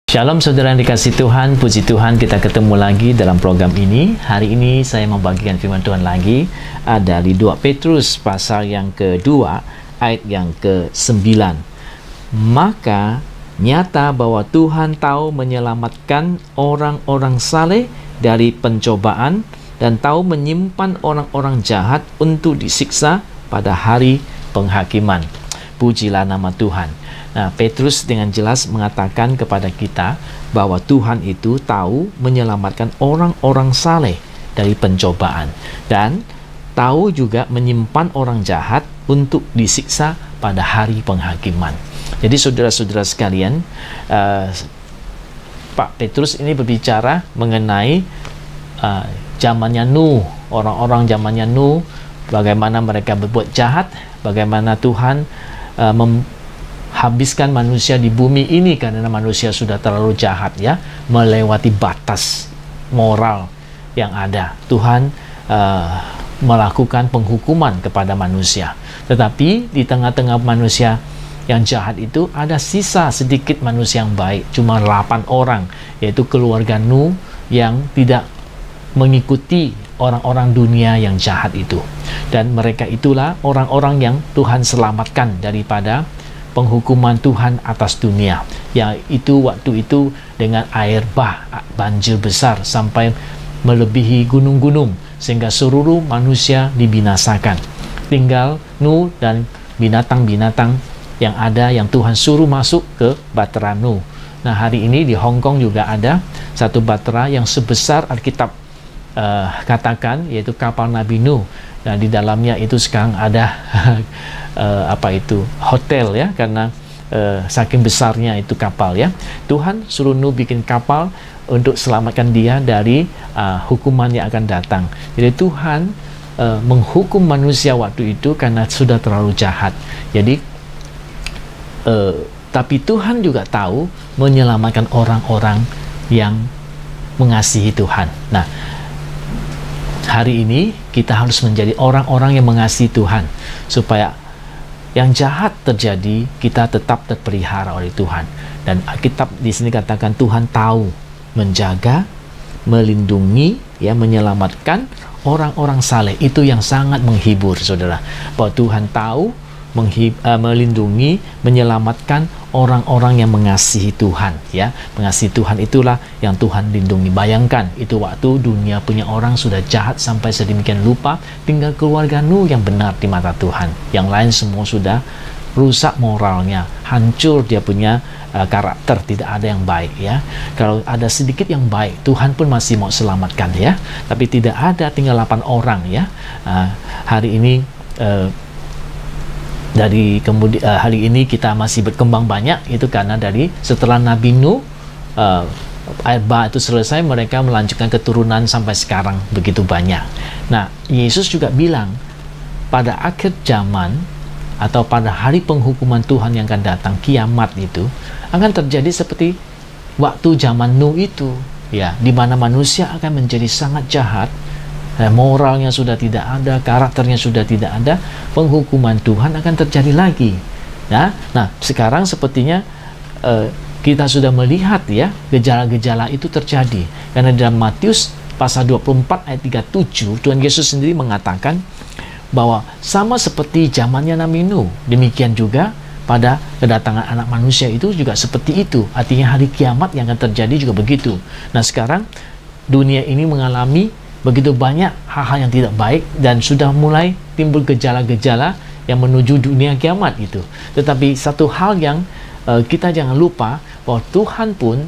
Shalom saudara yang dikasihi Tuhan, puji Tuhan kita ketemu lagi dalam program ini. Hari ini saya membagikan firman Tuhan lagi dari 2 Petrus pasal yang kedua ayat yang ke-9. Maka nyata bahwa Tuhan tahu menyelamatkan orang-orang saleh dari pencobaan dan tahu menyimpan orang-orang jahat untuk disiksa pada hari penghakiman. Pujilah nama Tuhan. Nah, Petrus dengan jelas mengatakan kepada kita bahwa Tuhan itu tahu menyelamatkan orang-orang saleh dari pencobaan dan tahu juga menyimpan orang jahat untuk disiksa pada hari penghakiman. Jadi saudara-saudara sekalian, Pak Petrus ini berbicara mengenai zamannya Nuh, orang-orang zamannya Nuh, bagaimana mereka berbuat jahat, bagaimana Tuhan habiskan manusia di bumi ini karena manusia sudah terlalu jahat, ya, melewati batas moral yang ada. Tuhan melakukan penghukuman kepada manusia, tetapi di tengah-tengah manusia yang jahat itu ada sisa sedikit manusia yang baik, cuma 8 orang, yaitu keluarga Nuh yang tidak mengikuti orang-orang dunia yang jahat itu, dan mereka itulah orang-orang yang Tuhan selamatkan daripada penghukuman Tuhan atas dunia, yaitu waktu itu dengan air banjir besar sampai melebihi gunung-gunung sehingga seluruh manusia dibinasakan. Tinggal Nuh dan binatang-binatang yang ada yang Tuhan suruh masuk ke bahtera Nuh. Nah, hari ini di Hong Kong juga ada satu bahtera yang sebesar Alkitab katakan, yaitu kapal Nabi Nuh. Nah, di dalamnya itu sekarang ada hotel, ya, karena saking besarnya itu kapal, ya. Tuhan suruh Nuh bikin kapal untuk selamatkan dia dari hukuman yang akan datang. Jadi Tuhan menghukum manusia waktu itu karena sudah terlalu jahat. Jadi tapi Tuhan juga tahu menyelamatkan orang-orang yang mengasihi Tuhan. Nah, hari ini kita harus menjadi orang-orang yang mengasihi Tuhan, supaya yang jahat terjadi kita tetap terpelihara oleh Tuhan. Dan Alkitab di sini katakan Tuhan tahu menjaga, melindungi, ya, menyelamatkan orang-orang saleh. Itu yang sangat menghibur, saudara, bahwa Tuhan tahu melindungi, menyelamatkan orang-orang yang mengasihi Tuhan, ya. Mengasihi Tuhan itulah yang Tuhan lindungi. Bayangkan itu waktu dunia punya orang sudah jahat sampai sedemikian lupa, tinggal keluarga Nuh yang benar di mata Tuhan. Yang lain semua sudah rusak moralnya, hancur dia punya karakter, tidak ada yang baik, ya. Kalau ada sedikit yang baik, Tuhan pun masih mau selamatkan, ya. Tapi tidak ada, tinggal 8 orang, ya. Hari ini hari ini kita masih berkembang banyak, itu karena dari setelah Nabi Nuh air bah itu selesai, mereka melanjutkan keturunan sampai sekarang begitu banyak. Nah, Yesus juga bilang pada akhir zaman atau pada hari penghukuman Tuhan yang akan datang, kiamat itu akan terjadi seperti waktu zaman Nuh itu, ya, di mana manusia akan menjadi sangat jahat. Moralnya sudah tidak ada, karakternya sudah tidak ada, penghukuman Tuhan akan terjadi lagi. Nah, sekarang sepertinya kita sudah melihat, ya, gejala-gejala itu terjadi. Karena dalam Matius pasal 24 ayat 37, Tuhan Yesus sendiri mengatakan bahwa sama seperti zamannya Nabi Nuh, demikian juga pada kedatangan anak manusia itu juga seperti itu. Artinya hari kiamat yang akan terjadi juga begitu. Nah, sekarang dunia ini mengalami begitu banyak hal-hal yang tidak baik dan sudah mulai timbul gejala-gejala yang menuju dunia kiamat itu. Tetapi satu hal yang kita jangan lupa, bahwa Tuhan pun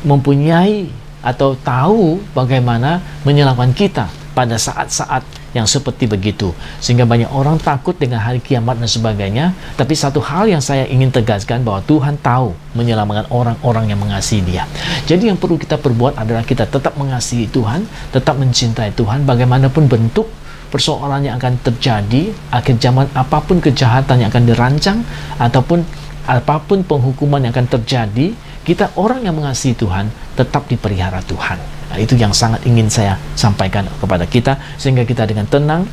mempunyai atau tahu bagaimana menyelamatkan kita pada saat-saat yang seperti begitu, sehingga banyak orang takut dengan hari kiamat dan sebagainya. Tapi satu hal yang saya ingin tegaskan, bahwa Tuhan tahu menyelamatkan orang-orang yang mengasihi Dia. Jadi yang perlu kita perbuat adalah kita tetap mengasihi Tuhan, tetap mencintai Tuhan, bagaimanapun bentuk persoalan yang akan terjadi akhir zaman, apapun kejahatan yang akan dirancang ataupun apapun penghukuman yang akan terjadi, kita orang yang mengasihi Tuhan tetap dipelihara Tuhan. Nah, itu yang sangat ingin saya sampaikan kepada kita, sehingga kita dengan tenang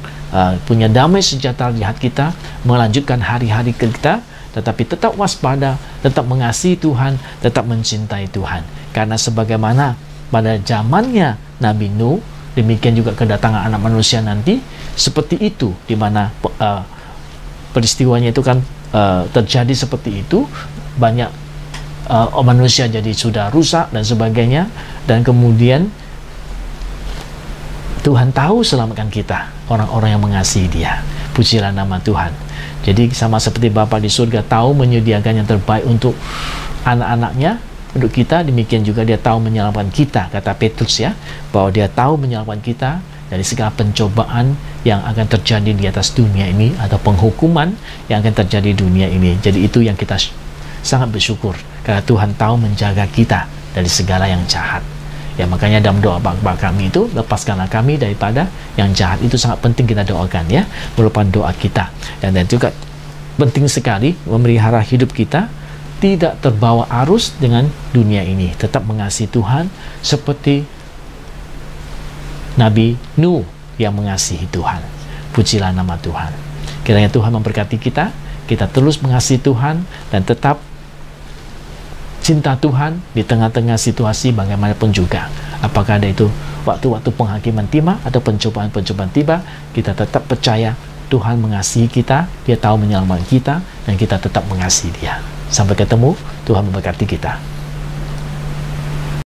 punya damai sejahtera di hati kita, melanjutkan hari-hari kita, tetapi tetap waspada tetap mengasihi Tuhan, tetap mencintai Tuhan. Karena sebagaimana pada zamannya Nabi Nuh, demikian juga kedatangan anak manusia nanti seperti itu, di mana peristiwanya itu kan terjadi seperti itu, banyak manusia jadi sudah rusak dan sebagainya, dan kemudian Tuhan tahu selamatkan kita, orang-orang yang mengasihi Dia. Pujilah nama Tuhan. Jadi sama seperti Bapa di surga tahu menyediakan yang terbaik untuk anak-anaknya, untuk kita, demikian juga Dia tahu menyelamatkan kita, kata Petrus ya, bahwa Dia tahu menyelamatkan kita dari segala pencobaan yang akan terjadi di atas dunia ini, atau penghukuman yang akan terjadi di dunia ini. Jadi itu yang kita sangat bersyukur, karena Tuhan tahu menjaga kita dari segala yang jahat. Ya, makanya dalam doa Bapa kami itu, lepaskanlah kami daripada yang jahat. Itu sangat penting kita doakan ya, merupakan doa kita. Dan juga penting sekali memelihara hidup kita tidak terbawa arus dengan dunia ini, tetap mengasihi Tuhan seperti Nabi Nuh yang mengasihi Tuhan. Pujilah nama Tuhan. Kiranya Tuhan memberkati kita, kita terus mengasihi Tuhan dan tetap cinta Tuhan di tengah-tengah situasi bagaimanapun juga. Apakah ada itu waktu-waktu penghakiman tiba atau pencobaan-pencobaan tiba, kita tetap percaya Tuhan mengasihi kita, Dia tahu menyelamatkan kita, dan kita tetap mengasihi Dia. Sampai ketemu, Tuhan memberkati kita.